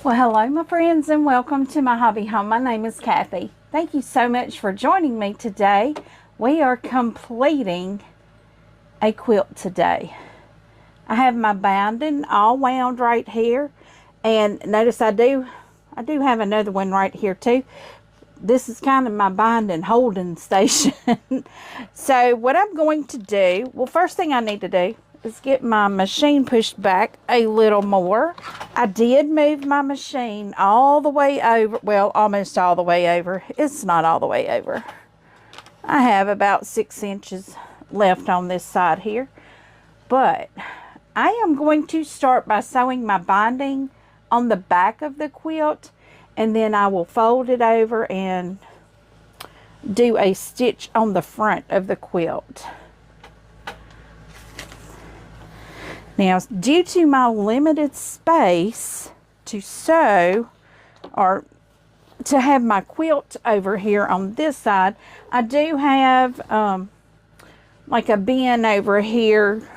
Well, hello my friends and welcome to my hobby home. My name is Cathy. Thank you so much for joining me today. We are completing a quilt today. I have my binding all wound right here, and notice I do have another one right here too. This is kind of my binding holding station. So what I'm going to do, well, first thing I need to do is get my machine pushed back a little more. I did move my machine all the way over, well, almost all the way over. It's not all the way over. I have about 6 inches left on this side here. But I am going to start by sewing my binding on the back of the quilt, and then I will fold it over and do a stitch on the front of the quilt. Now, due to my limited space to sew or to have my quilt over here on this side, I do have like a bin over here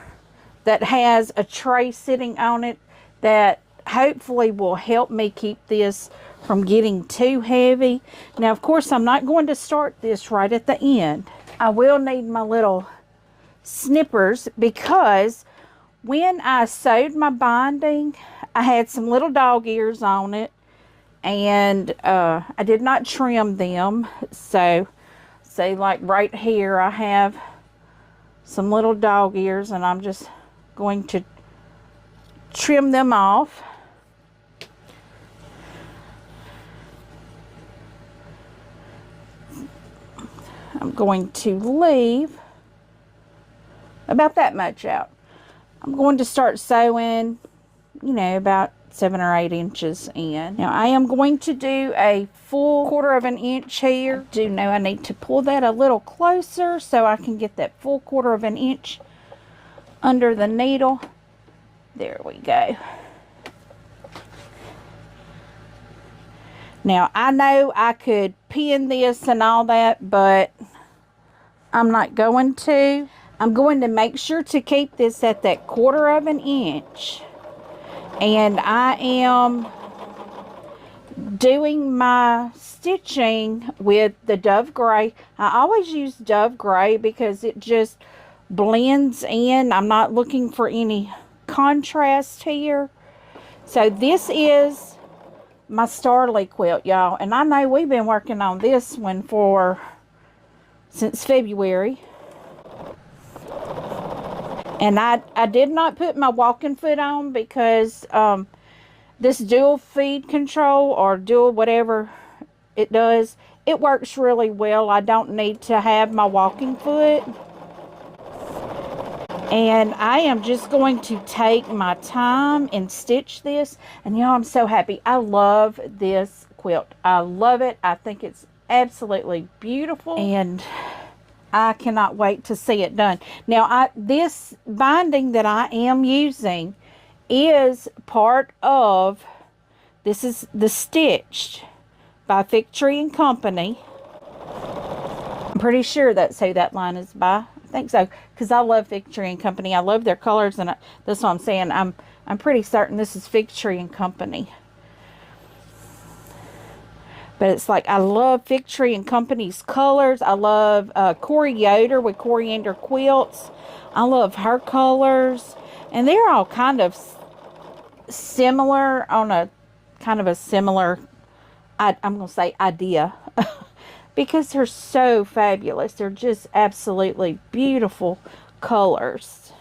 that has a tray sitting on it that hopefully will help me keep this from getting too heavy. Now, of course, I'm not going to start this right at the end. I will need my little snippers because when I sewed my binding, I had some little dog ears on it, and I did not trim them. So, say like right here, I have some little dog ears, and I'm just going to trim them off. I'm going to leave about that much out. I'm going to start sewing, you know, about 7 or 8 inches in. Now, I am going to do a full 1/4 of an inch here. I do know I need to pull that a little closer so I can get that full 1/4 of an inch under the needle. There we go. Now, I know I could pin this and all that, but I'm not going to. I'm going to make sure to keep this at that 1/4 of an inch. And I am doing my stitching with the Dove Gray. I always use Dove Gray because it just blends in. I'm not looking for any contrast here. So this is my Starly quilt, y'all. And I know we've been working on this one since February. And I did not put my walking foot on because this dual feed control or dual whatever it does, it works really well. I don't need to have my walking foot. And I am just going to take my time and stitch this. And y'all, I'm so happy. I love this quilt. I love it. I think it's absolutely beautiful. And I cannot wait to see it done. Now, this binding that I am using is part of, this is the Stitched by Fig Tree and Company. I'm pretty sure that's who that line is by. I think so, because I love Fig Tree and Company. I love their colors, and that's what I'm saying. I'm pretty certain this is Fig Tree and Company. But it's like, I love Fig Tree and Company's colors. I love Corey Yoder with Coriander Quilts. I love her colors. And they're all kind of similar on a kind of a similar, I'm going to say idea. Because they're so fabulous. They're just absolutely beautiful colors.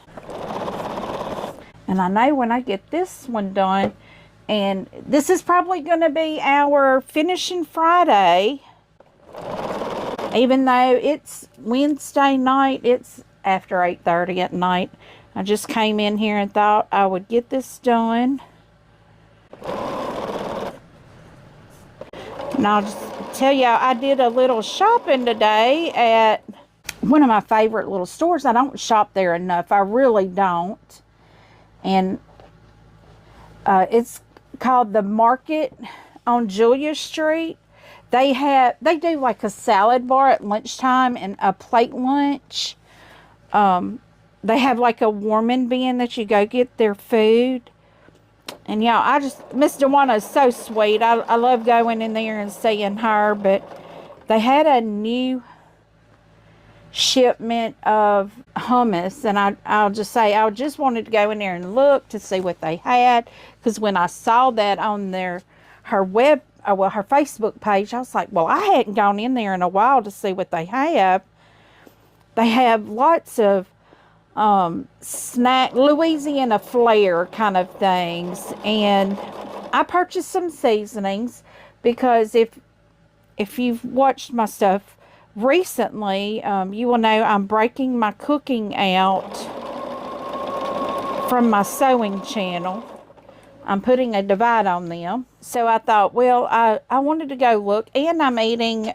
And I know when I get this one done, and this is probably going to be our finishing Friday. Even though it's Wednesday night, it's after 8:30 at night. I just came in here and thought I would get this done. And I'll just tell you, I did a little shopping today at one of my favorite little stores. I don't shop there enough. I really don't. And it's called the Market on Julia Street. They do like a salad bar at lunchtime and a plate lunch. They have like a warming bin that you go get their food. And y'all, Miss Dewana is so sweet. I love going in there and seeing her, but they had a new shipment of hummus, and I'll just say I just wanted to go in there and look to see what they had, because when I saw that on her Facebook page, I was like, well, I hadn't gone in there in a while to see what they have. They have lots of snack Louisiana flair kind of things, and I purchased some seasonings because if you've watched my stuff recently, you will know I'm breaking my cooking out from my sewing channel. I'm putting a divide on them. So I thought, well, I wanted to go look, and I'm eating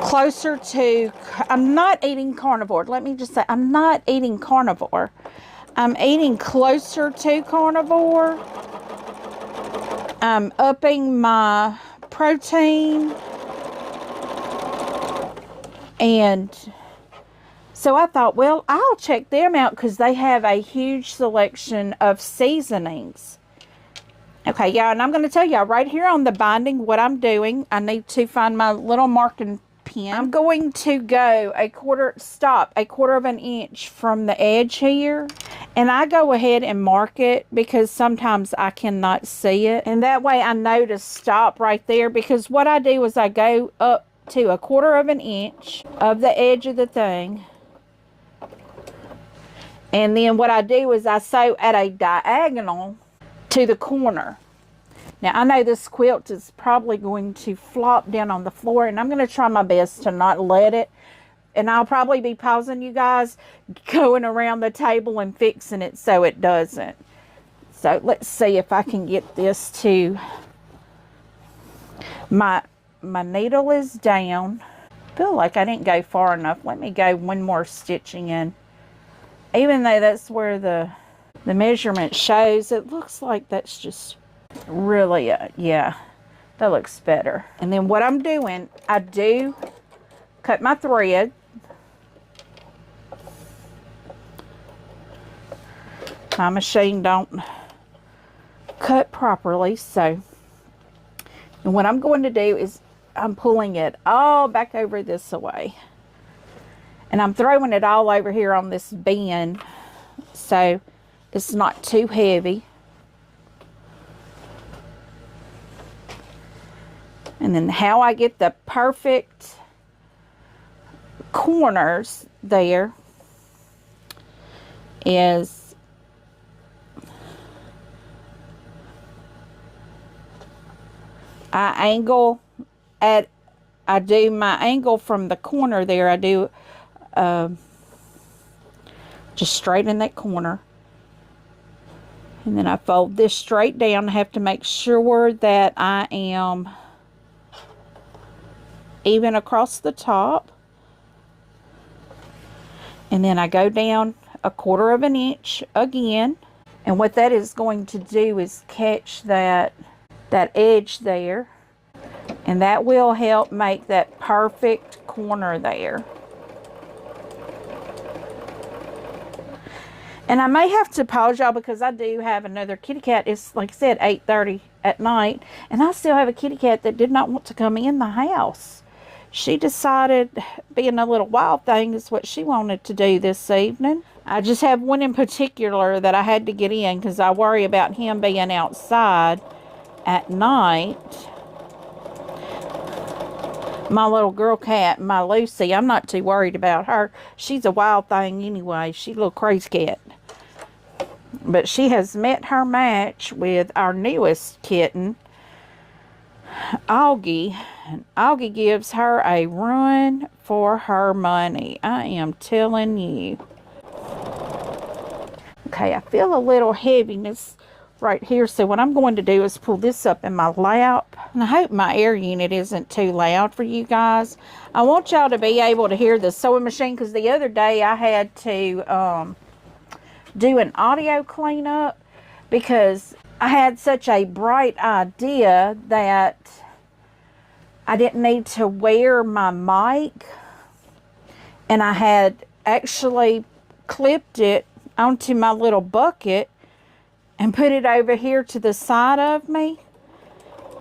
closer to, I'm not eating carnivore. Let me just say, I'm not eating carnivore. I'm eating closer to carnivore. I'm upping my protein, and so I thought, well, I'll check them out because they have a huge selection of seasonings. Okay, y'all, and I'm going to tell y'all right here on the binding what I'm doing. I need to find my little marking pen. I'm going to go a quarter of an inch from the edge here, and I go ahead and mark it because sometimes I cannot see it, and that way I know to stop right there, because what I do is I go up to a quarter of an inch of the edge of the thing, and then what I do is I sew at a diagonal to the corner. Now, I know this quilt is probably going to flop down on the floor, and I'm going to try my best to not let it. And I'll probably be pausing you guys, going around the table and fixing it so it doesn't. So, let's see if I can get this to... My needle is down. I feel like I didn't go far enough. Let me go one more stitching in. Even though that's where the measurement shows, it looks like that's just... really, yeah, that looks better. And then what I'm doing, I do cut my thread. My machine don't cut properly, so. And what I'm going to do is I'm pulling it all back over this way. And I'm throwing it all over here on this bend, so it's not too heavy. And then how I get the perfect corners there is I do my angle from the corner there. I do just straight in that corner. And then I fold this straight down. I have to make sure that I am even across the top. And then I go down a quarter of an inch again. And what that is going to do is catch that edge there. And that will help make that perfect corner there. And I may have to pause y'all because I do have another kitty cat. It's, like I said, 8:30 at night. And I still have a kitty cat that did not want to come in the house. She decided, being a little wild thing, is what she wanted to do this evening. I just have one in particular that I had to get in because I worry about him being outside at night. My little girl cat, my Lucy, I'm not too worried about her. She's a wild thing anyway. She's a little crazy cat. But she has met her match with our newest kitten, Augie. And Augie gives her a run for her money. I am telling you. Okay, I feel a little heaviness right here. So what I'm going to do is pull this up in my lap. And I hope my air unit isn't too loud for you guys. I want y'all to be able to hear the sewing machine, because the other day I had to do an audio cleanup because I had such a bright idea that I didn't need to wear my mic, and I had actually clipped it. onto my little bucket and put it over here to the side of me.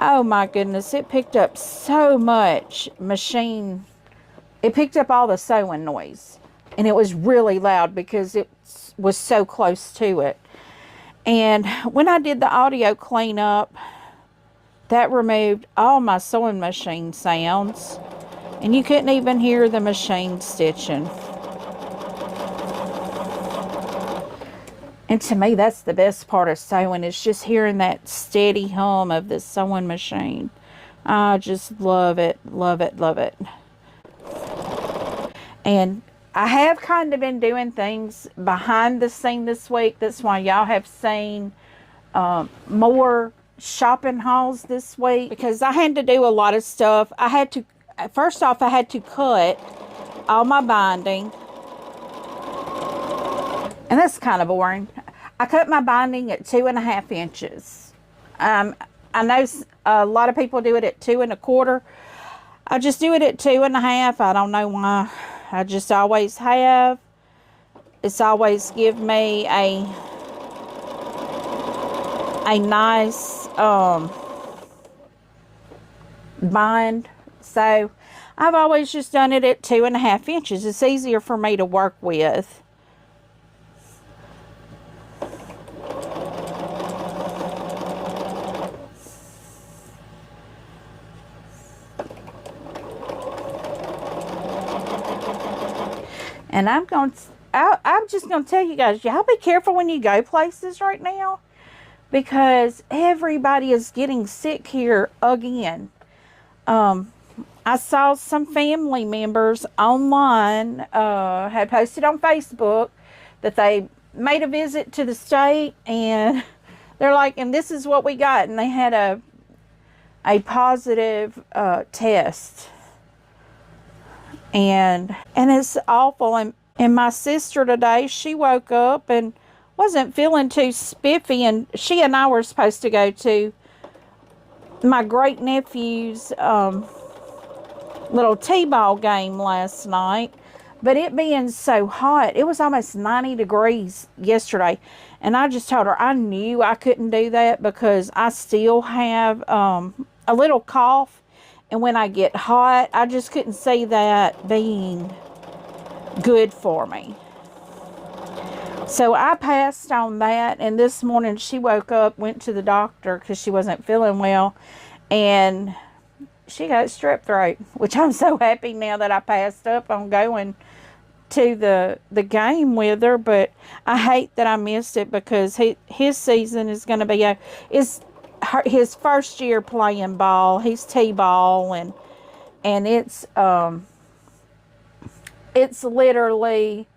Oh my goodness, it picked up so much machine. It picked up all the sewing noise. And it was really loud because it was so close to it. And when I did the audio cleanup, that removed all my sewing machine sounds. And you couldn't even hear the machine stitching. And to me, that's the best part of sewing, is just hearing that steady hum of the sewing machine. I just love it, love it, love it. And I have kind of been doing things behind the scene this week. That's why y'all have seen more shopping hauls this week, because I had to do a lot of stuff. I had to, first off, I had to cut all my binding. And that's kind of boring. I cut my binding at 2.5 inches. I know a lot of people do it at 2 1/4. I just do it at 2.5. I don't know why. I just always have. It's always give me a nice bind. So I've always just done it at 2.5 inches. It's easier for me to work with. And I'm just going to tell you guys, y'all be careful when you go places right now, because everybody is getting sick here again. I saw some family members online had posted on Facebook that they made a visit to the state, and they're like, and this is what we got. And they had a positive test. And it's awful. And my sister today, she woke up and wasn't feeling too spiffy, and she and I were supposed to go to my great nephew's little t-ball game last night, but it being so hot, it was almost 90 degrees yesterday, and I just told her I knew I couldn't do that because I still have a little cough. And when I get hot, I just couldn't see that being good for me. So I passed on that. And this morning she woke up, went to the doctor because she wasn't feeling well. And she got strep throat, which I'm so happy now that I passed up on going to the game with her. But I hate that I missed it, because his season is going to be his first year playing ball. He's t-ball, and it's literally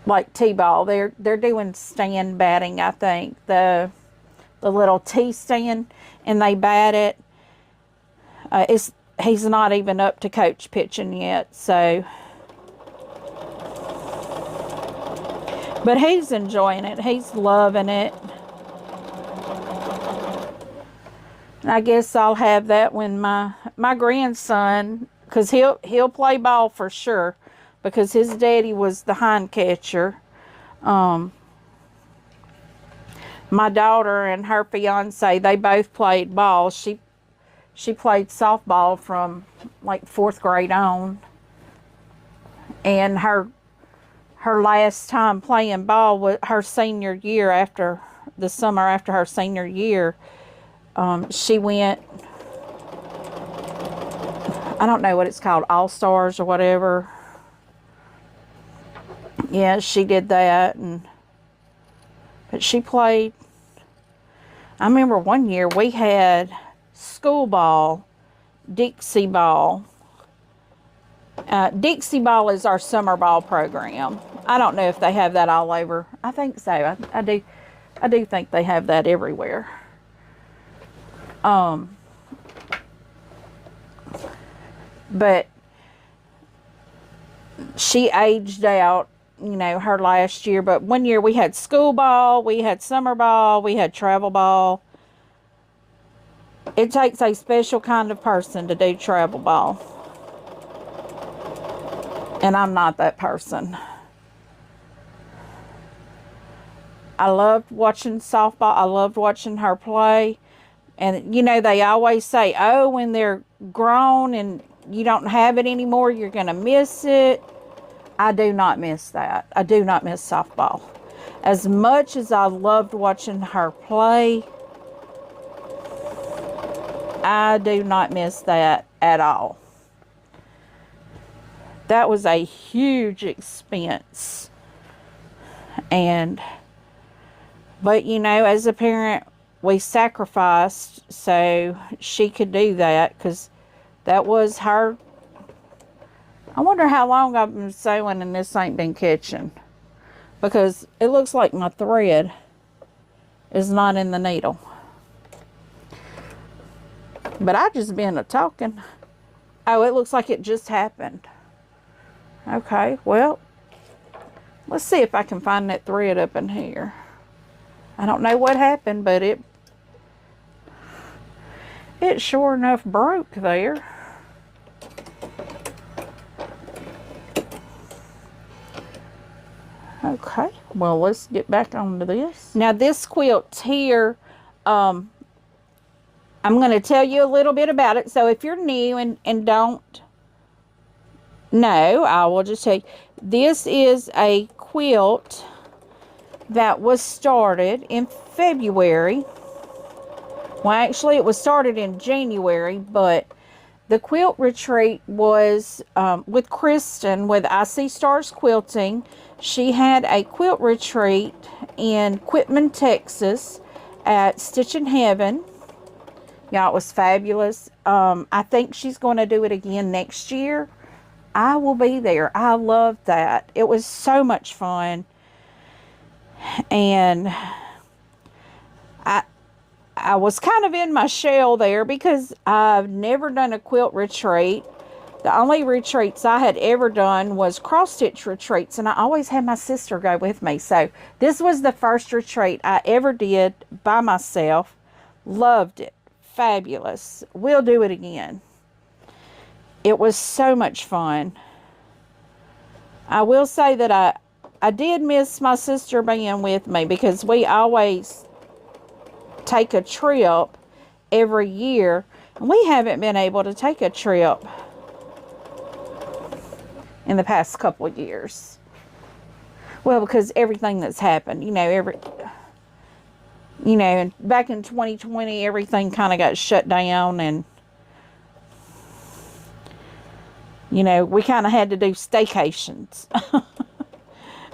like t-ball. They're doing stand batting, I think, the little tee stand, and they bat it. He's not even up to coach pitching yet, so. But he's enjoying it. He's loving it. I guess I'll have that when my grandson, because he'll play ball for sure, because his daddy was the hind catcher. My daughter and her fiance, they both played ball. She played softball from like 4th grade on, and her last time playing ball was her senior year, after the summer after her senior year. She went, I don't know what it's called, All-Stars or whatever. Yeah, she did that. But she played. I remember one year we had school ball, Dixie ball. Dixie ball is our summer ball program. I don't know if they have that all over. I think so. I do think they have that everywhere. But she aged out, you know, her last year. But one year we had school ball, we had summer ball, we had travel ball. It takes a special kind of person to do travel ball. And I'm not that person. I loved watching softball. I loved watching her play. And, you know, they always say, oh, when they're grown and you don't have it anymore, you're going to miss it. I do not miss that. I do not miss softball. As much as I loved watching her play, I do not miss that at all. That was a huge expense. But you know, as a parent, we sacrificed so she could do that, because that was her. I wonder how long I've been sewing and this ain't been catching, because it looks like my thread is not in the needle. But I just been a-talking. Oh, it looks like it just happened. Okay, well, let's see if I can find that thread up in here. I don't know what happened, but it sure enough broke there. Okay, well, let's get back onto this. Now, this quilt here, I'm going to tell you a little bit about it. So if you're new and don't know, I will just tell you. This is a quilt that was started in February. Well, actually, it was started in January, but the quilt retreat was with Kristen with I See Stars Quilting. She had a quilt retreat in Quitman, Texas at Stitch in Heaven. Y'all, it was fabulous. I think she's going to do it again next year. I will be there. I love that. It was so much fun. And I was kind of in my shell there because I've never done a quilt retreat. The only retreats I had ever done was cross-stitch retreats, and I always had my sister go with me. So this was the first retreat I ever did by myself. Loved it. Fabulous. We'll do it again. It was so much fun. I will say that I did miss my sister being with me, because we always take a trip every year, and we haven't been able to take a trip in the past couple of years. Well, because everything that's happened, you know, and back in 2020, everything kind of got shut down, and you know, we kind of had to do staycations.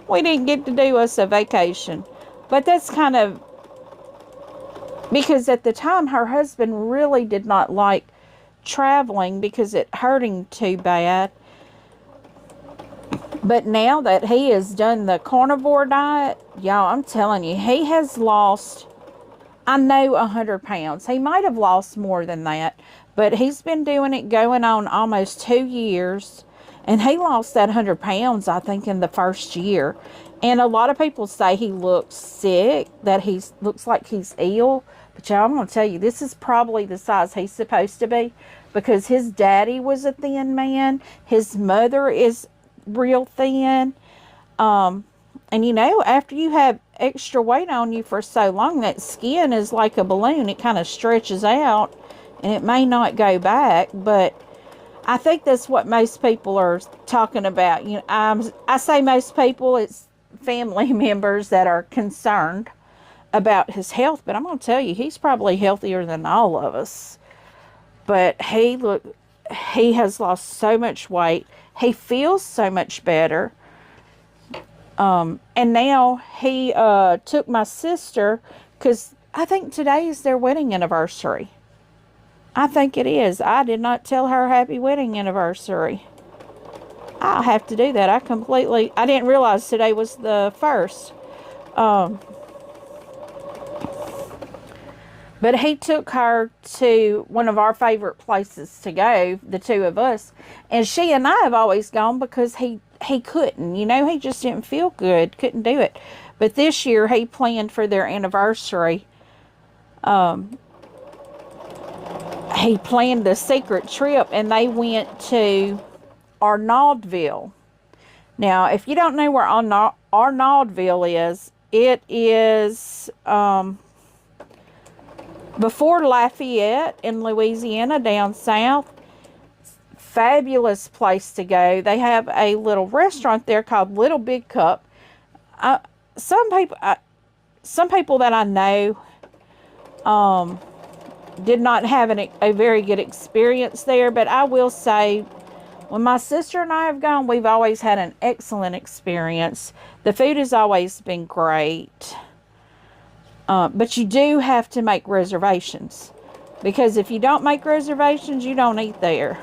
We didn't get to do us a vacation. But that's kind of because at the time her husband really did not like traveling because it hurt him too bad. But now that he has done the carnivore diet, y'all, I'm telling you, he has lost, I know, 100 pounds. He might have lost more than that, but he's been doing it going on almost 2 years. And he lost that 100 pounds, I think, in the first year. And a lot of people say he looks sick, that he looks like he's ill. But y'all, I'm going to tell you, this is probably the size he's supposed to be, because his daddy was a thin man. His mother is real thin. And you know, after you have extra weight on you for so long, that skin is like a balloon. It kind of stretches out, and it may not go back, but I think that's what most people are talking about. You know, I say most people, it's family members that are concerned about his health, but I'm going to tell you, he's probably healthier than all of us. But he has lost so much weight. He feels so much better. And now he took my sister, because I think today is their wedding anniversary. I think it is. I did not tell her happy wedding anniversary. I'll have to do that. I didn't realize today was the 1st. But he took her to one of our favorite places to go, the two of us. And she and I have always gone because he couldn't. You know, he just didn't feel good. Couldn't do it. But this year he planned for their anniversary. He planned a secret trip, and they went to Arnoldville. Now, if you don't know where Arnoldville is, It is before Lafayette in Louisiana, down south. Fabulous place to go. They have a little restaurant there called Little Big Cup. Some people that I know did not have a very good experience there, but I will say, when my sister and I have gone, we've always had an excellent experience. The food has always been great. But you do have to make reservations, because if you don't make reservations, you don't eat there.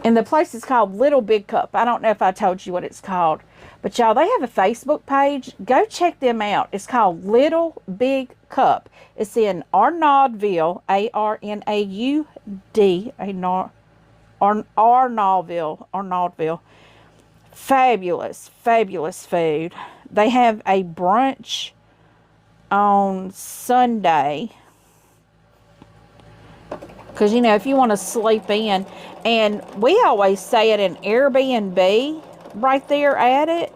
And the place is called Little Big Cup. I don't know if I told you what it's called. But y'all, they have a Facebook page. Go check them out. It's called Little Big Cup. It's in Arnaudville, A-R-N-A-U-D, Arnaudville. Fabulous, fabulous food. They have a brunch on Sunday. Because, you know, if you want to sleep in. And we always say at an Airbnb right there at it.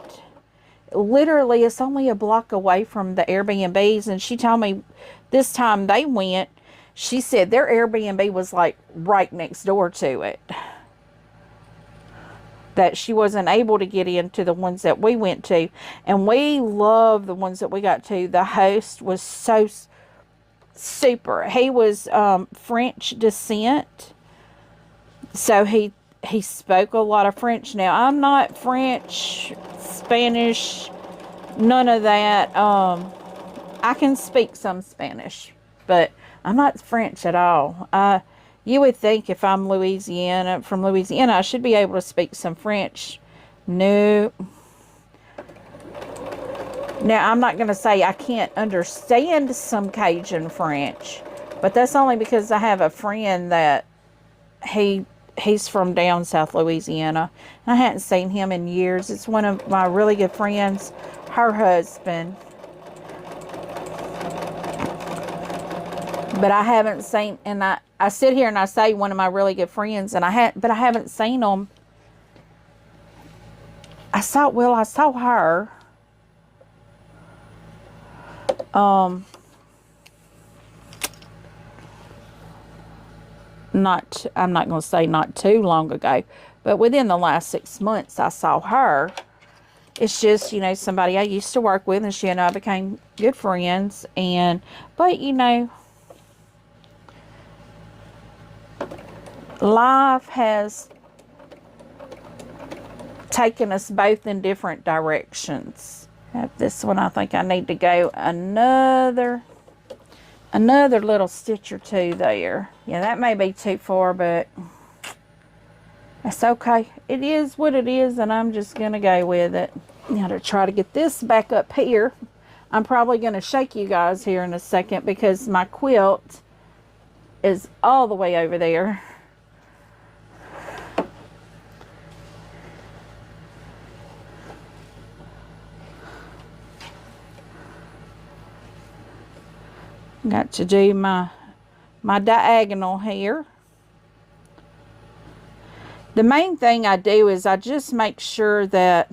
Literally, it's only a block away from the Airbnbs. And she told me this time they went, she said their Airbnb was like right next door to it. That she wasn't able to get into the ones that we went to. And we love the ones that we got to. The host was so super. He was French descent. So he spoke a lot of French. Now, I'm not French, Spanish, none of that. I can speak some Spanish, but I'm not French at all. You would think if I'm from Louisiana, I should be able to speak some French. No. Now, I'm not going to say I can't understand some Cajun French, but that's only because I have a friend that he's from down south Louisiana. I hadn't seen him in years. It's one of my really good friends, her husband. But I haven't seen, and I sit here and I say one of my really good friends, and I haven't seen them. I saw her. I'm not going to say not too long ago, but within the last 6 months, I saw her. It's just, you know, somebody I used to work with, and she and I became good friends. But, you know, life has taken us both in different directions. This one, I think I need to go another little stitch or two there. Yeah, that may be too far, but that's okay. It is what it is, and I'm just going to go with it. Now to try to get this back up here. I'm probably going to shake you guys here in a second because my quilt is all the way over there. Got to do my diagonal here. The main thing I do is I just make sure that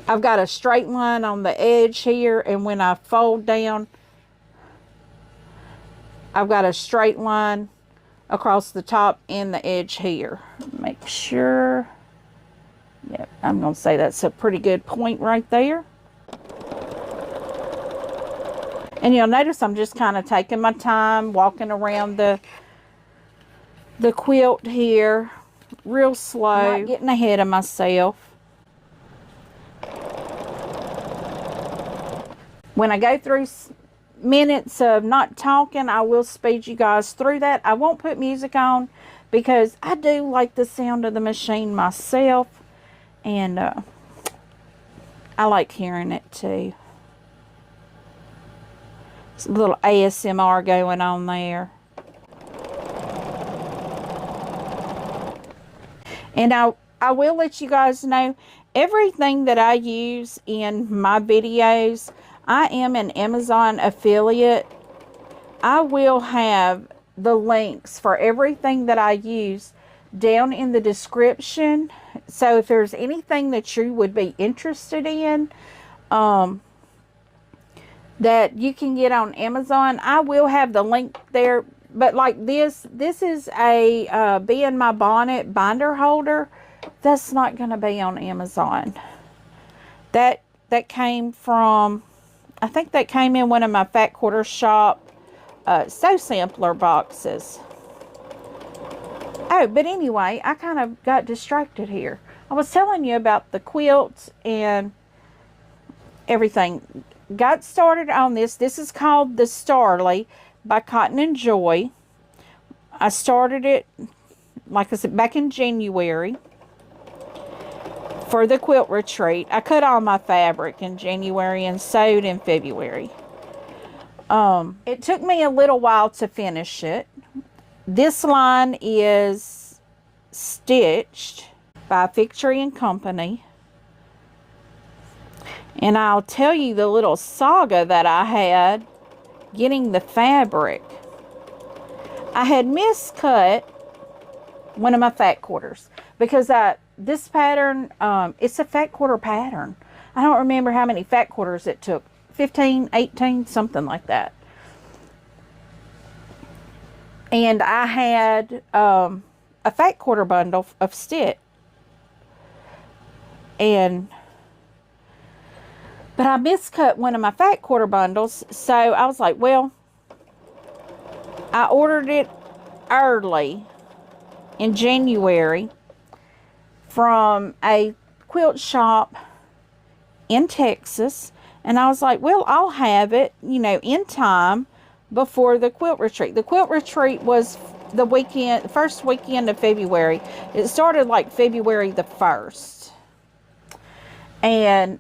I've got a straight line on the edge here, and when I fold down, I've got a straight line across the top and the edge here. Make sure. Yep, I'm going to say that's a pretty good point right there. And you'll notice I'm just kind of taking my time, walking around the quilt here, real slow, not getting ahead of myself. When I go through minutes of not talking, I will speed you guys through that. I won't put music on because I do like the sound of the machine myself, and I like hearing it too. It's a little ASMR going on there. And I will let you guys know, everything that I use in my videos, I am an Amazon affiliate. I will have the links for everything that I use down in the description so if there's anything that you would be interested in, that you can get on Amazon, I will have the link there. But like this is a Be in My Bonnet binder holder. That's not going to be on Amazon. That came from, I think that came in one of my Fat Quarter Shop Sew Sampler boxes. Oh, but anyway, I kind of got distracted here. I was telling you about the quilts and everything. Got started on this. This is called the Starly by Cotton and Joy. I started it, like I said, back in January for the quilt retreat. I cut all my fabric in January and sewed in February. It took me a little while to finish it. This line is stitched by Victory and Company. And I'll tell you the little saga that I had getting the fabric. I had miscut one of my fat quarters because this pattern, it's a fat quarter pattern. I don't remember how many fat quarters it took. 15, 18, something like that. And I had a fat quarter bundle of stitch. But I miscut one of my fat quarter bundles. So I was like, well, I ordered it early in January from a quilt shop in Texas. And I was like, well, I'll have it, you know, in time before the quilt retreat. The quilt retreat was the weekend, first weekend of February. It started like February the 1st. And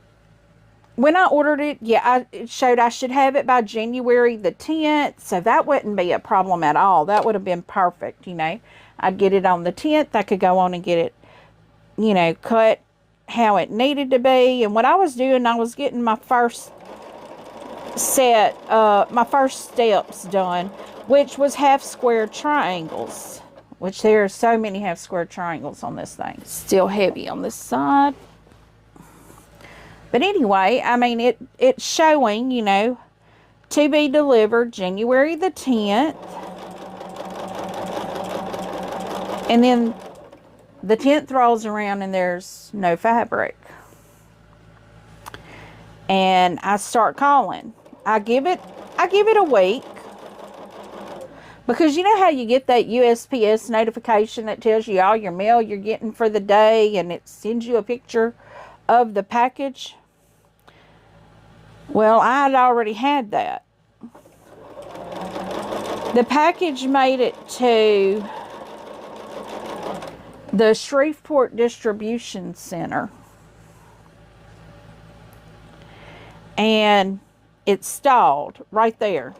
when I ordered it, yeah, it showed I should have it by January the 10th. So that wouldn't be a problem at all. That would have been perfect, you know. I'd get it on the 10th. I could go on and get it, you know, cut how it needed to be. And what I was doing, I was getting my first set, my first steps done, which was half square triangles, which there are so many half square triangles on this thing. Still heavy on this side. But anyway, I mean, it's showing, you know, to be delivered January the 10th. And then the 10th rolls around and there's no fabric. And I start calling. I give it a week. Because you know how you get that USPS notification that tells you all your mail you're getting for the day, and it sends you a picture of the package? Well, I had already had that. The package made it to the Shreveport Distribution Center. And it stalled right there.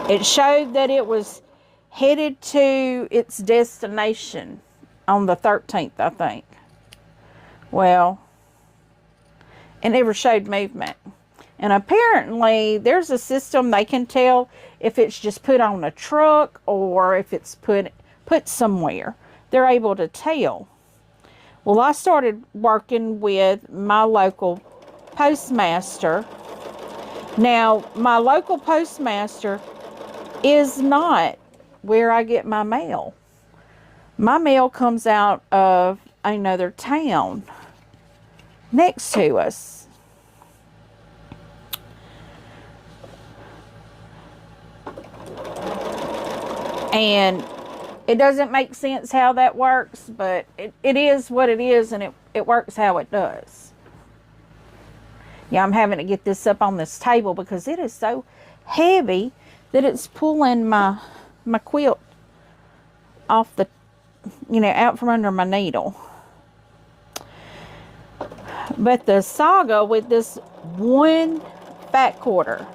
It showed that it was headed to its destination on the 13th, I think. Well, it never showed movement. And apparently there's a system they can tell if it's just put on a truck or if it's put somewhere. They're able to tell. Well, I started working with my local postmaster. Now, my local postmaster is not where I get my mail. My mail comes out of another town next to us. And it doesn't make sense how that works, but it is what it is, and it works how it does. Yeah, I'm having to get this up on this table because it is so heavy that it's pulling my quilt off the, you know, out from under my needle. But the saga with this one fat quarter.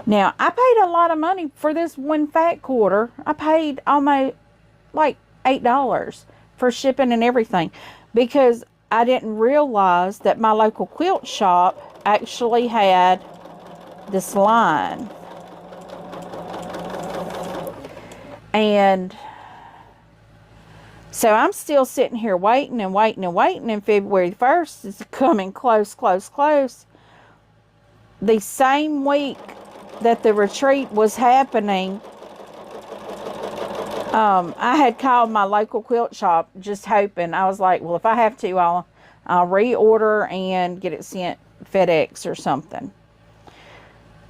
Now, I paid a lot of money for this one fat quarter. I paid almost like $8 for shipping and everything because I didn't realize that my local quilt shop actually had this line. And So I'm still sitting here waiting and waiting and waiting, and February 1st is coming close, close, close. The same week that the retreat was happening, I had called my local quilt shop just hoping. I was like, well, if I have to, I'll reorder and get it sent FedEx or something.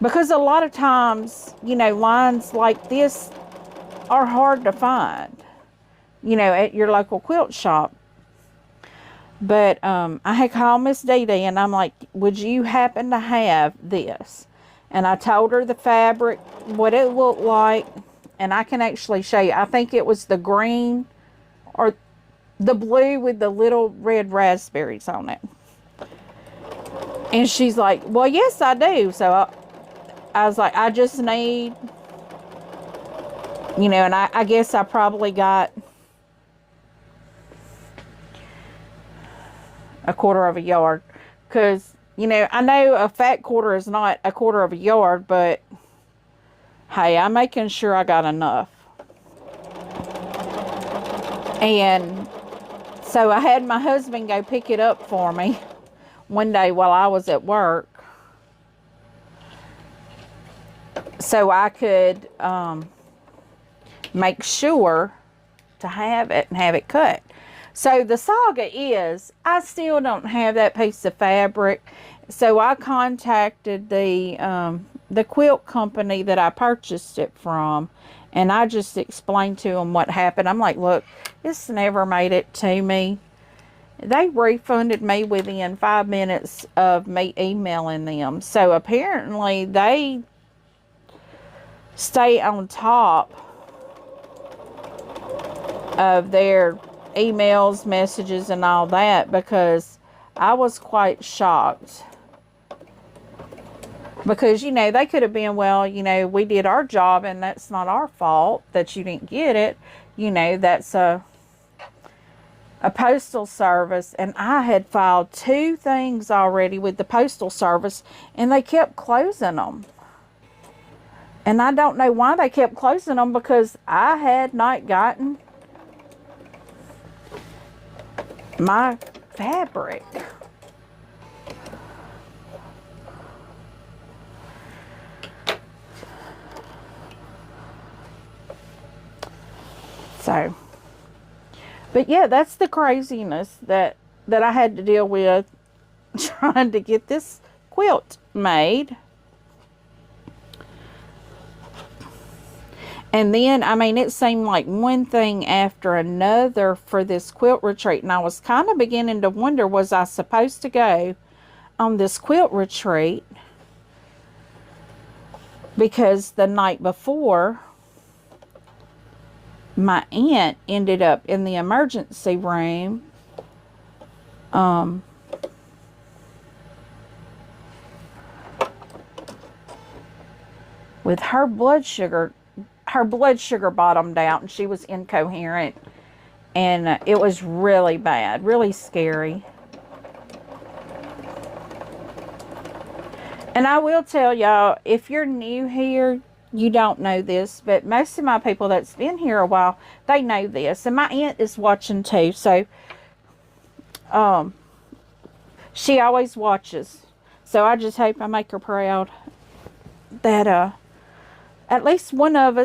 Because a lot of times, you know, lines like this are hard to find, you know, at your local quilt shop. But I had called Miss Dee Dee and I'm like, would you happen to have this? And I told her the fabric, what it looked like. And I can actually show you. I think it was the green or the blue with the little red raspberries on it. And she's like, well, yes, I do. So I was like, I just need, you know, and I guess I probably got a quarter of a yard. Because, you know, I know a fat quarter is not a quarter of a yard, but hey, I'm making sure I got enough. And so I had my husband go pick it up for me one day while I was at work, so I could make sure to have it and have it cut. So the saga is, I still don't have that piece of fabric. So I contacted the quilt company that I purchased it from, and I just explained to them what happened. I'm like, look, this never made it to me. They refunded me within 5 minutes of me emailing them. So apparently they stay on top of their emails, messages, and all that, because I was quite shocked. Because, you know, they could have been, well, you know, we did our job and that's not our fault that you didn't get it. You know, that's a postal service. And I had filed 2 things already with the postal service and they kept closing them. And I don't know why they kept closing them, because I had not gotten my fabric. So, but yeah, that's the craziness that I had to deal with trying to get this quilt made. And then, I mean, it seemed like one thing after another for this quilt retreat. And I was kind of beginning to wonder, was I supposed to go on this quilt retreat? Because the night before, my aunt ended up in the emergency room. With her blood sugar bottomed out and she was incoherent, and it was really bad, really scary. And I will tell y'all, if you're new here, you don't know this, but most of my people that's been here a while, they know this. And my aunt is watching too, so she always watches. So I just hope I make her proud that at least one of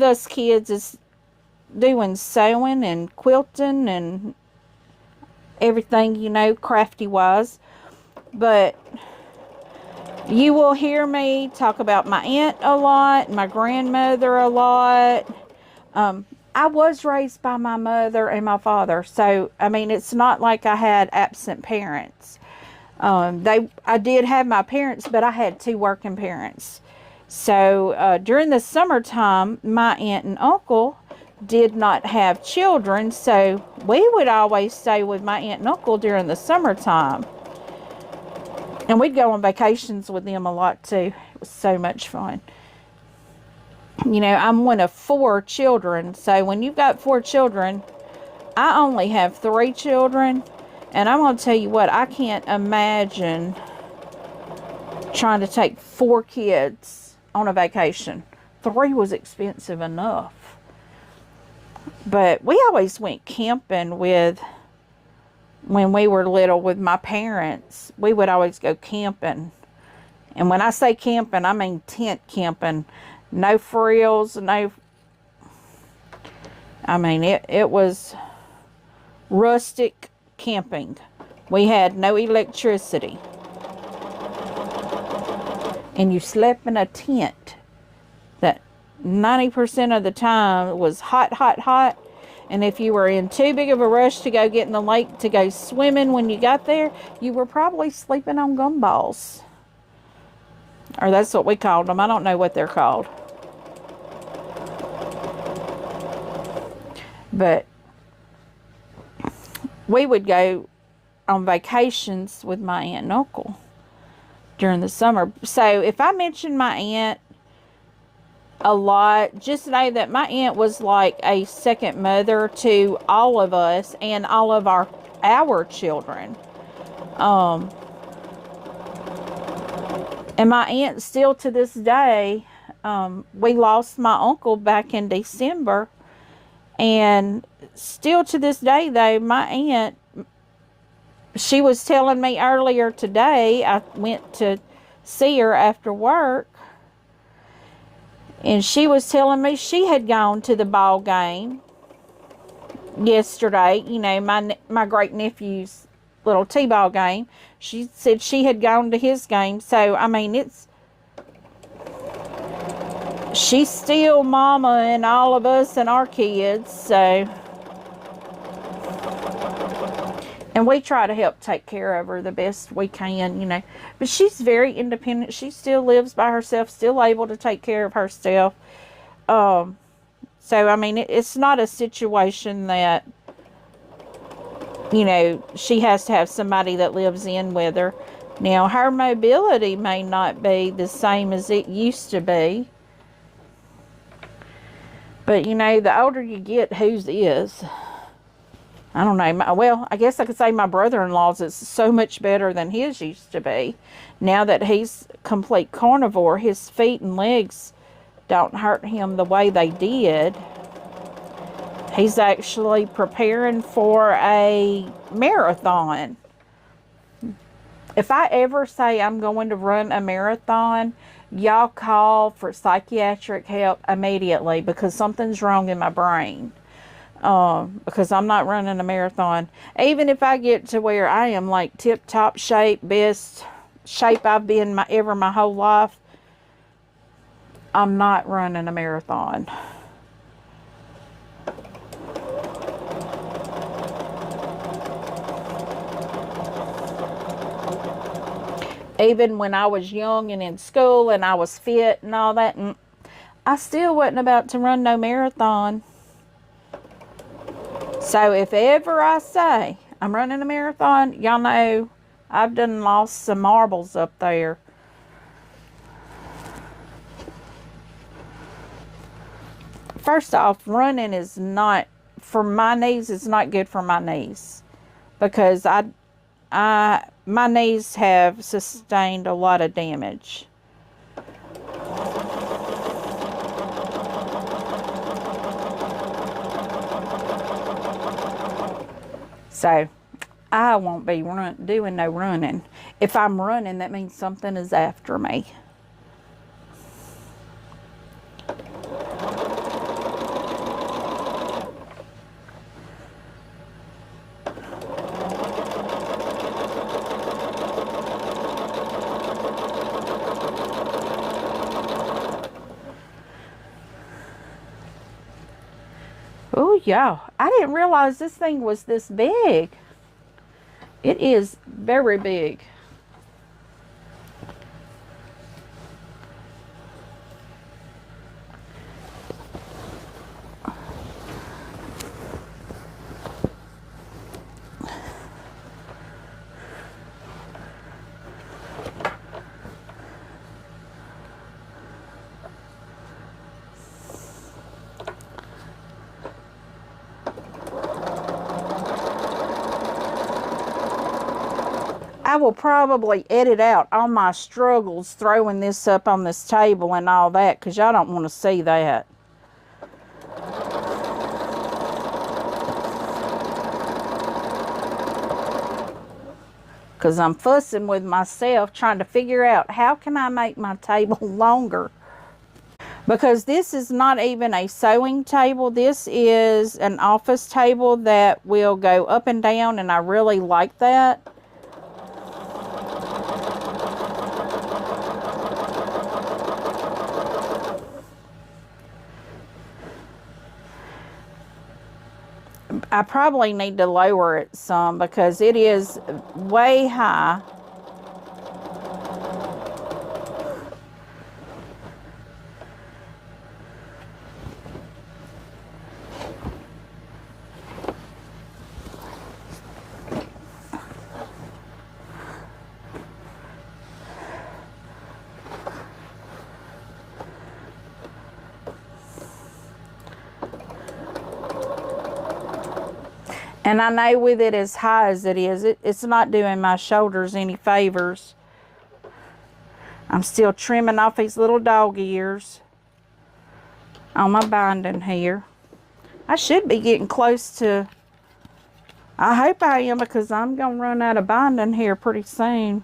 us kids is doing sewing and quilting and everything, you know, crafty wise. But you will hear me talk about my aunt a lot, my grandmother a lot. I was raised by my mother and my father, so I mean, it's not like I had absent parents. I did have my parents, but I had 2 working parents. So during the summertime, my aunt and uncle did not have children, so we would always stay with my aunt and uncle during the summertime. And we'd go on vacations with them a lot too. It was so much fun. You know, I'm one of 4 children, so when you've got 4 children, I only have 3 children. And I'm going to tell you what, I can't imagine trying to take 4 kids on a vacation. 3 was expensive enough. But we always went camping when we were little with my parents. We would always go camping. And when I say camping, I mean tent camping. No frills, no... I mean, it was rustic camping. We had no electricity. And you slept in a tent that 90% of the time was hot, hot, hot. And if you were in too big of a rush to go get in the lake to go swimming when you got there, you were probably sleeping on gumballs. Or that's what we called them. I don't know what they're called. But we would go on vacations with my aunt and uncle during the summer. So if I mention my aunt a lot, just know that my aunt was like a second mother to all of us and all of our children. And my aunt still to this day, we lost my uncle back in December. And still to this day, though, my aunt, she was telling me earlier today, I went to see her after work, and she was telling me she had gone to the ball game yesterday, you know, my great-nephew's little t-ball game. She said she had gone to his game. So, I mean, she's still mama and all of us and our kids, so. And we try to help take care of her the best we can, you know. But she's very independent. She still lives by herself, still able to take care of herself. So, I mean, it's not a situation that, you know, she has to have somebody that lives in with her. Now, her mobility may not be the same as it used to be. But, you know, the older you get, whose is. I don't know. Well, I guess I could say my brother-in-law's is so much better than his used to be. Now that he's complete carnivore, his feet and legs don't hurt him the way they did. He's actually preparing for a marathon. If I ever say I'm going to run a marathon, y'all call for psychiatric help immediately, because something's wrong in my brain. Because I'm not running a marathon. Even if I get to where I am like tip-top shape, best shape I've been my whole life, I'm not running a marathon. Even when I was young and in school and I was fit and all that, and I still wasn't about to run no marathon. So if ever I say I'm running a marathon, y'all know I've done lost some marbles up there. First off, running is not, for my knees, it's not good for my knees. Because my knees have sustained a lot of damage. So, I won't be doing no running. If I'm running, that means something is after me. Oh, yeah. I didn't realize this thing was this big. It is very big. I will probably edit out all my struggles throwing this up on this table and all that, because y'all don't want to see that. because I'm fussing with myself trying to figure out how can I make my table longer. Because this is not even a sewing table. This is an office table that will go up and down, and I really like that. I probably need to lower it some because it is way high. And I know with it as high as it is, it's not doing my shoulders any favors. I'm still trimming off these little dog ears on my binding here. I should be getting close to, I hope I am, because I'm going to run out of binding here pretty soon.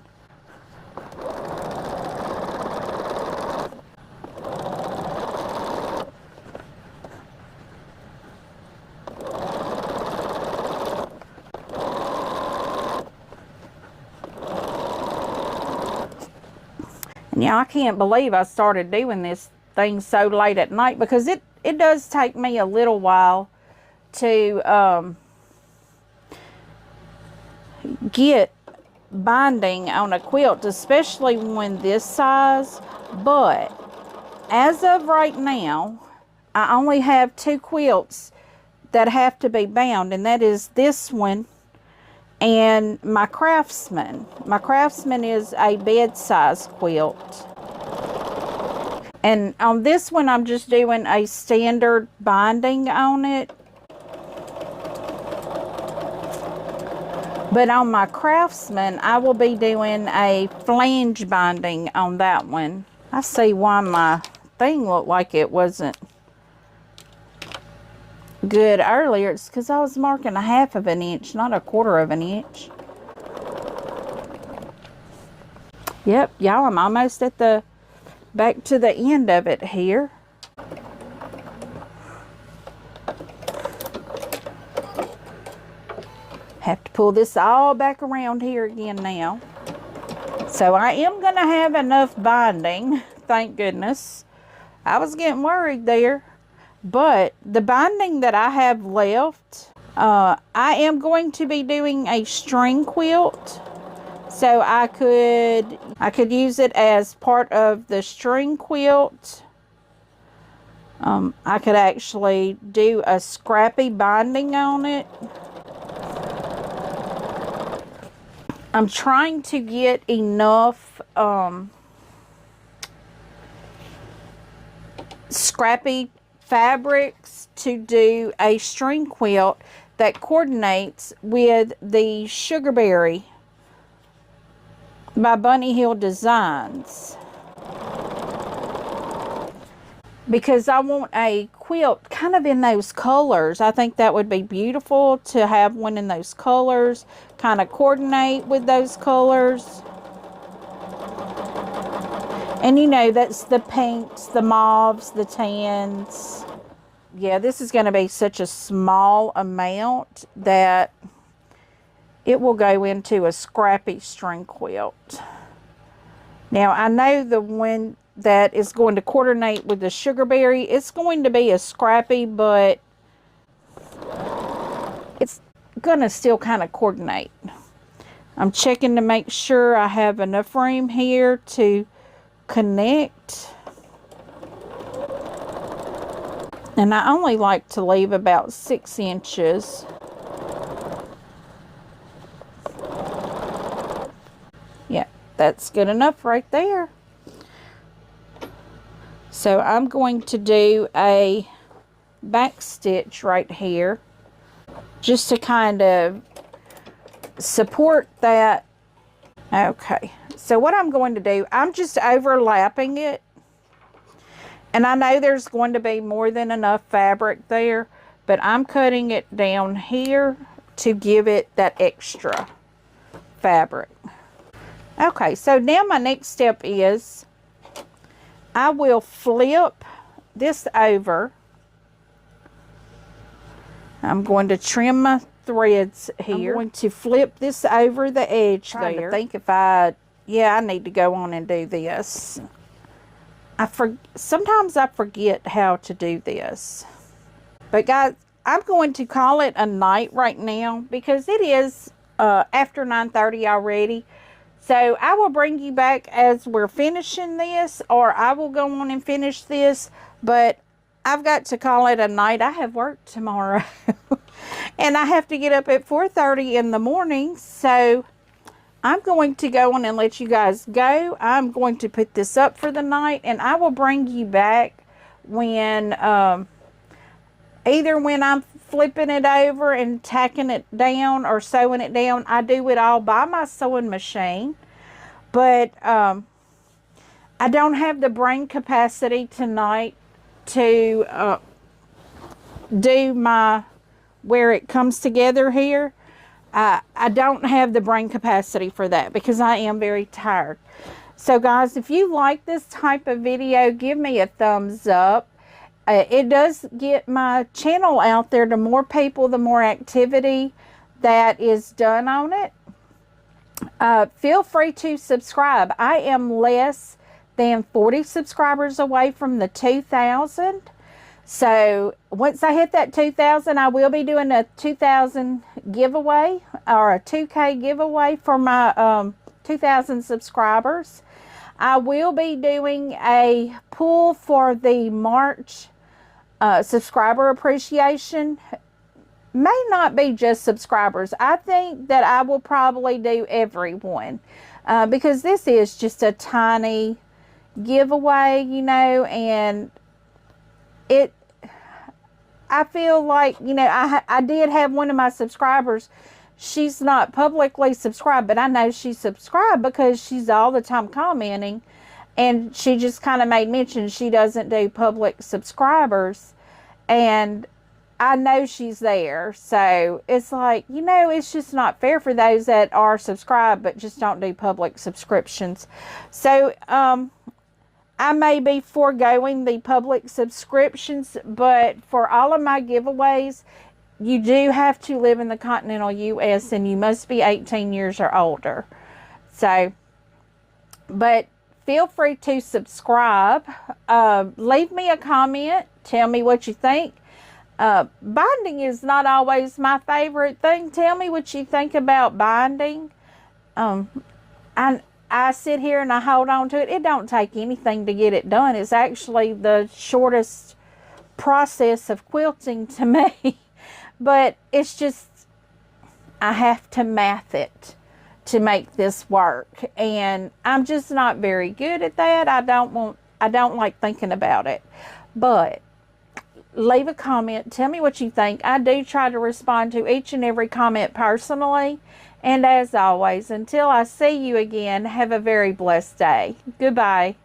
And yeah, I can't believe I started doing this thing so late at night, because it does take me a little while to get binding on a quilt, especially when this size. But as of right now, I only have 2 quilts that have to be bound, and that is this one and my Craftsman. My Craftsman is a bed size quilt. And on this one, I'm just doing a standard binding on it. But on my Craftsman, I will be doing a flange binding on that one. I see why my thing looked like it wasn't good earlier. It's because I was marking 1/2 of an inch, not 1/4 of an inch. Yep, y'all, I'm almost at the back to the end of it here. Have to pull this all back around here again now. So I am going to have enough binding, thank goodness. I was getting worried there. But the binding that I have left, I am going to be doing a string quilt. So I could use it as part of the string quilt. I could actually do a scrappy binding on it. I'm trying to get enough scrappy fabrics to do a string quilt that coordinates with the Sugarberry by Bunny Hill Designs, because I want a quilt kind of in those colors. I think that would be beautiful to have one in those colors, kind of coordinate with those colors. And you know, that's the pinks, the mauves, the tans. Yeah, this is going to be such a small amount that it will go into a scrappy string quilt. Now, I know the one that is going to coordinate with the Sugarberry, it's going to be a scrappy, but it's going to still kind of coordinate. I'm checking to make sure I have enough room here to connect. And I only like to leave about 6 inches. Yeah, that's good enough right there. So I'm going to do a back stitch right here just to kind of support that. Okay, so what I'm going to do, I'm just overlapping it. And I know there's going to be more than enough fabric there, but I'm cutting it down here to give it that extra fabric. Okay, so now my next step is I will flip this over. I'm going to trim my threads here. I'm going to flip this over the edge there. I think if I need to go on and do this. Sometimes I forget how to do this. But guys, I'm going to call it a night right now because it is after 9:30 already. So I will bring you back as we're finishing this, or I will go on and finish this, but I've got to call it a night. I have work tomorrow and I have to get up at 4:30 in the morning. So I'm going to go on and let you guys go. I'm going to put this up for the night, and I will bring you back when, either when I'm flipping it over and tacking it down or sewing it down. I do it all by my sewing machine, but I don't have the brain capacity tonight to do my where it comes together here. I don't have the brain capacity for that because I am very tired. So guys, if you like this type of video, give me a thumbs up. It does get my channel out there to more people, the more activity that is done on it. Feel free to subscribe. I am less than 40 subscribers away from the 2,000. So once I hit that 2,000, I will be doing a 2,000 giveaway, or a 2K giveaway for my 2,000 subscribers. I will be doing a pull for the March subscriber appreciation. May not be just subscribers. I think that I will probably do everyone because this is just a tiny giveaway, you know, and I feel like, you know, I did have one of my subscribers. She's not publicly subscribed, but I know she's subscribed because she's all the time commenting, and she just kind of made mention she doesn't do public subscribers, and I know she's there. So it's like, you know, it's just not fair for those that are subscribed but just don't do public subscriptions. So I may be foregoing the public subscriptions, but for all of my giveaways, you do have to live in the continental U.S. and you must be 18 years or older. So, but feel free to subscribe. Leave me a comment. Tell me what you think. Binding is not always my favorite thing. Tell me what you think about binding. I sit here and I hold on to it. It don't take anything to get it done. It's actually the shortest process of quilting to me. But it's just, I have to math it to make this work. And I'm just not very good at that. I don't like thinking about it. But leave a comment. Tell me what you think. I do try to respond to each and every comment personally. And as always, until I see you again, have a very blessed day. Goodbye.